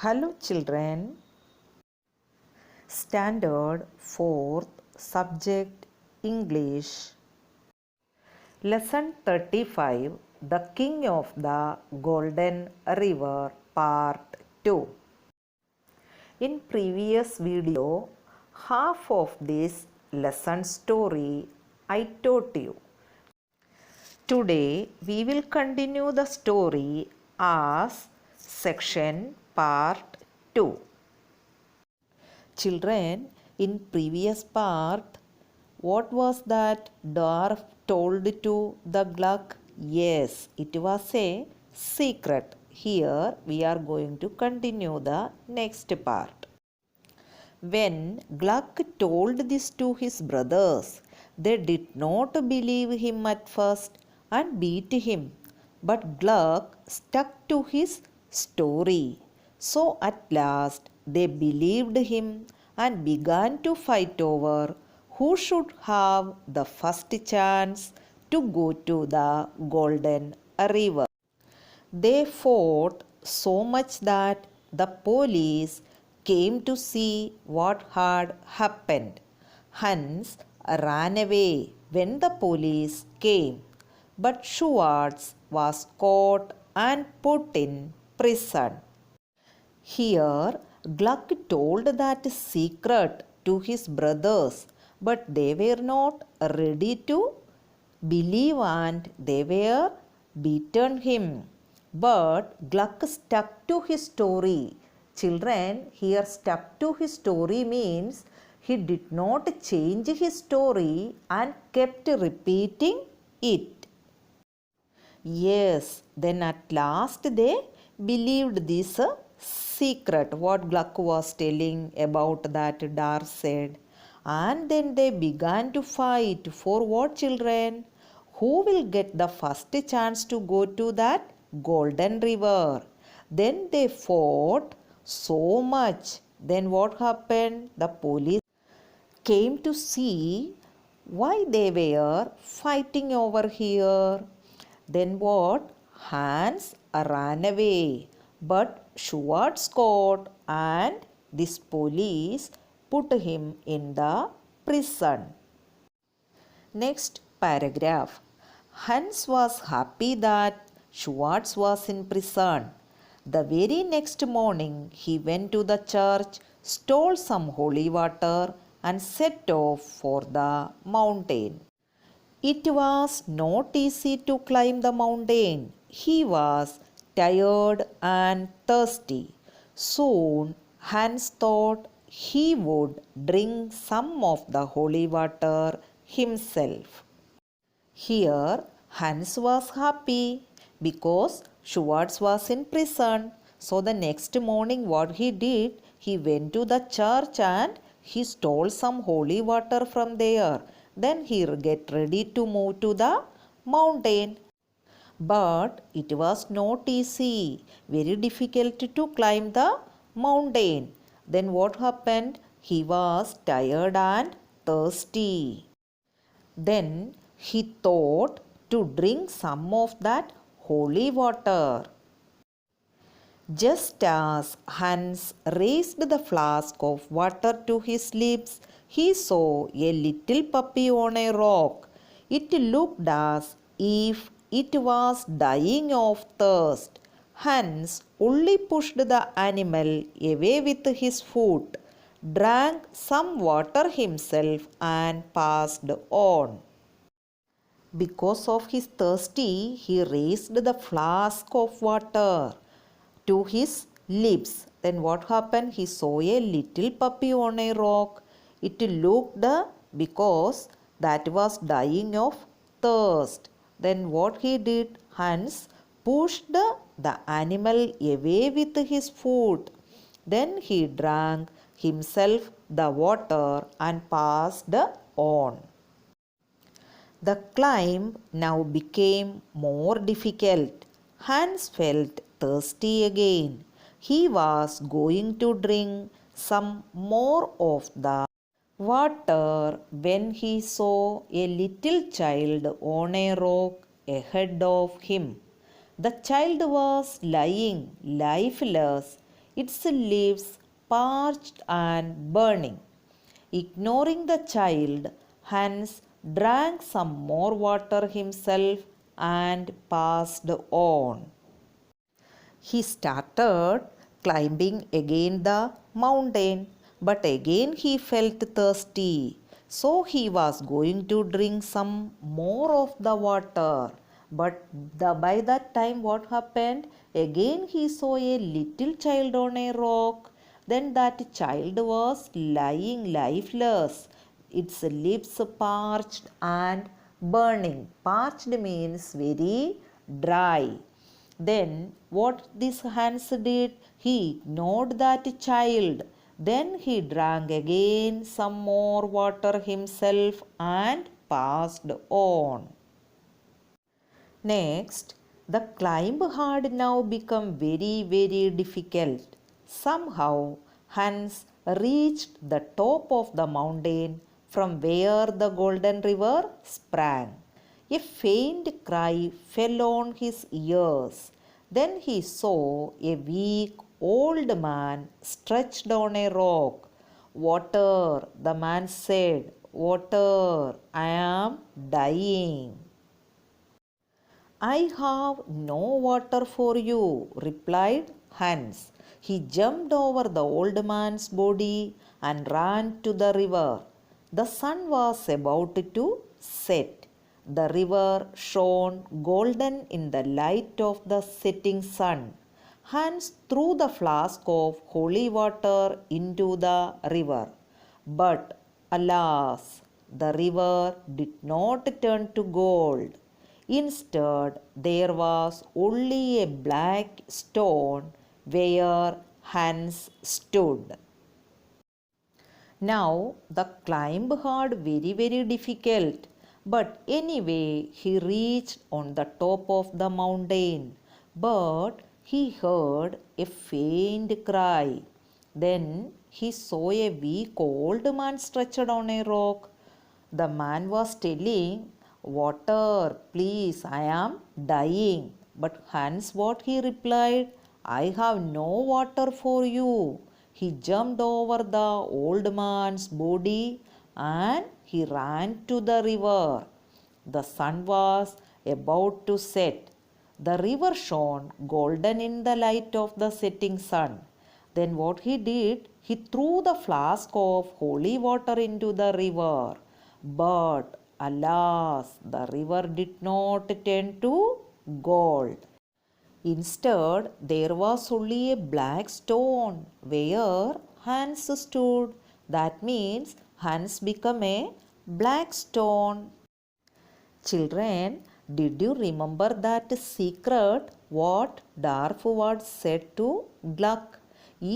Hello children. Standard 4th Subject English. Lesson 35 The King of the Golden River Part 2. In previous video, half of this lesson story I taught you. Today we will continue the story as section part 2. Children, in previous part, what was that dwarf told to the Gluck? Yes, it was a secret. Here we are going to continue the next part. When Gluck told this to his brothers, they did not believe him at first and beat him. But Gluck stuck to his story. So at last they believed him and began to fight over who should have the first chance to go to the Golden River. They fought so much that the police came to see what had happened. Hans ran away when the police came, but Schwartz was caught and put in prison. Here, Gluck told that secret to his brothers, but they were not ready to believe and they were beaten him. But Gluck stuck to his story. Children, here stuck to his story means he did not change his story and kept repeating it. Yes, then at last they believed this secret, what Gluck was telling about that dwarf said. And then they began to fight for what, children? Who will get the first chance to go to that Golden River? Then they fought so much. Then what happened? The police came to see why they were fighting over here. Then what? Hans ran away. But Schwartz caught and this police put him in the prison. Next paragraph. Hans was happy that Schwartz was in prison. The very next morning he went to the church, stole some holy water and set off for the mountain. It was not easy to climb the mountain. He was tired and thirsty. Soon Hans thought he would drink some of the holy water himself. Here Hans was happy because Schwartz was in prison. So the next morning what he did, he went to the church and he stole some holy water from there. Then he get ready to move to the mountain. But it was not easy, very difficult to climb the mountain. Then what happened? He was tired and thirsty. Then he thought to drink some of that holy water. Just as Hans raised the flask of water to his lips, he saw a little puppy on a rock. It looked as if it was dying of thirst. Hans only pushed the animal away with his foot, drank some water himself and passed on. Because of his thirsty, he raised the flask of water to his lips. Then what happened? He saw a little puppy on a rock. It looked because that was dying of thirst. Then what he did? Hans pushed the animal away with his foot. Then he drank himself the water and passed on. The climb now became more difficult. Hans felt thirsty again. He was going to drink some more of the water when he saw a little child on a rock ahead of him. The child was lying lifeless its leaves parched and burning. Ignoring the child, Hans drank some more water himself and passed on. He started climbing again the mountain, but again he felt thirsty. So he was going to drink some more of the water. But by that time, what happened? Again he saw a little child on a rock. Then that child was lying lifeless, its lips parched and burning. Parched means very dry. Then what this Hans did? He ignored that child. Then he drank again some more water himself and passed on. Next, the climb had now become very difficult. Somehow Hans reached the top of the mountain from where the golden river sprang. A faint cry fell on his ears. Then he saw a weak old man stretched on a rock. "Water," the man said, "water, I am dying." "I have no water for you," replied Hans. He jumped over the old man's body and ran to the river. The sun was about to set. The river shone golden in the light of the setting sun. Hans threw the flask of holy water into the river. But alas, the river did not turn to gold. Instead, there was only a black stone where Hans stood. Now the climb had very difficult, but anyway he reached on the top of the mountain. But he heard a faint cry. Then he saw a weak old man stretched on a rock. The man was telling, "Water, please, I am dying." But Hans, what he replied? "I have no water for you." He jumped over the old man's body and he ran to the river. The sun was about to set. The river shone golden in the light of the setting sun. Then what he did? He threw the flask of holy water into the river. But alas, the river did not turn to gold. Instead, there was only a black stone where Hans stood. That means Hans became a black stone. Children, did you remember that secret what Darfward said to Gluck?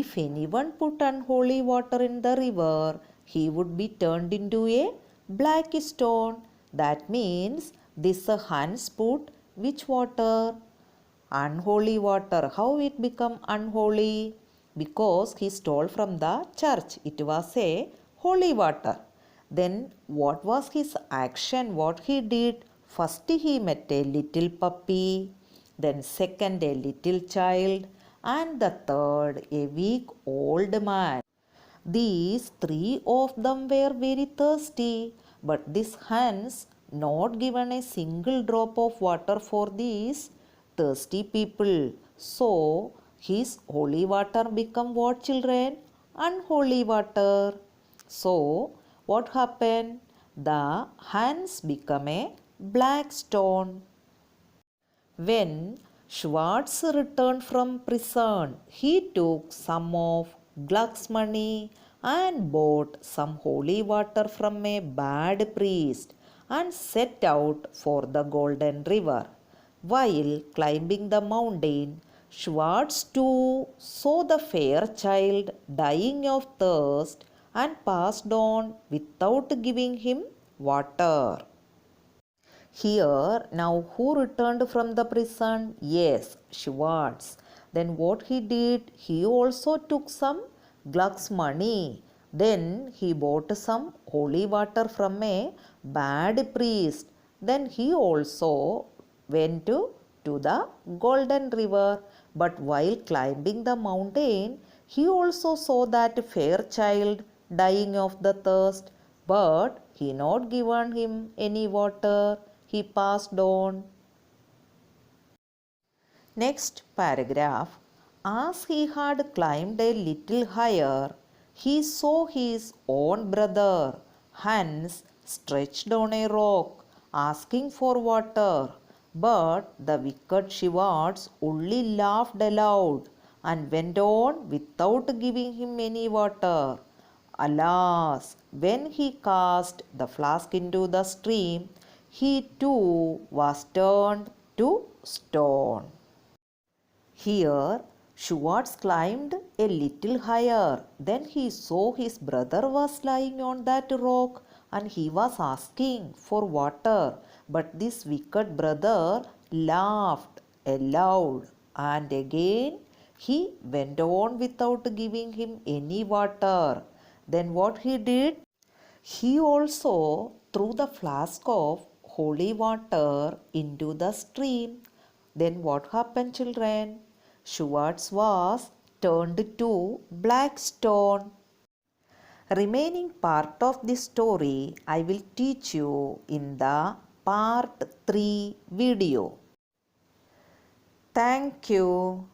If anyone put unholy water in the river, he would be turned into a black stone. That means this Hans put which water? Unholy water. How it become unholy? Because he stole from the church. It was a holy water. Then what was his action? What he did? First he met a little puppy. Then second a little child. And the third a weak old man. These three of them were very thirsty. But this Hans not given a single drop of water for these thirsty people. So his holy water become what, children? Unholy water. So what happened? The Hans become a black stone. When Schwartz returned from prison, he took some of Gluck's money and bought some holy water from a bad priest and set out for the Golden River. While climbing the mountain, Schwartz too saw the fair child dying of thirst and passed on without giving him water. Here, now who returned from the prison? Yes, Schwartz. Then what he did? He also took some Gluck's money. Then he bought some holy water from a bad priest. Then he also went to the Golden River. But while climbing the mountain, he also saw that fair child dying of the thirst, but he not given him any water. He passed on. Next paragraph. As he had climbed a little higher, he saw his own brother Hans stretched on a rock, asking for water. But the wicked Shivards only laughed aloud and went on without giving him any water. Alas, when he cast the flask into the stream, he too was turned to stone. Here, Schwartz climbed a little higher. Then he saw his brother was lying on that rock and he was asking for water. But this wicked brother laughed aloud and again he went on without giving him any water. Then what he did? He also threw the flask of holy water into the stream. Then what happened, children? Schwartz was turned to black stone. Remaining part of this story I will teach you in the part 3 video. Thank you.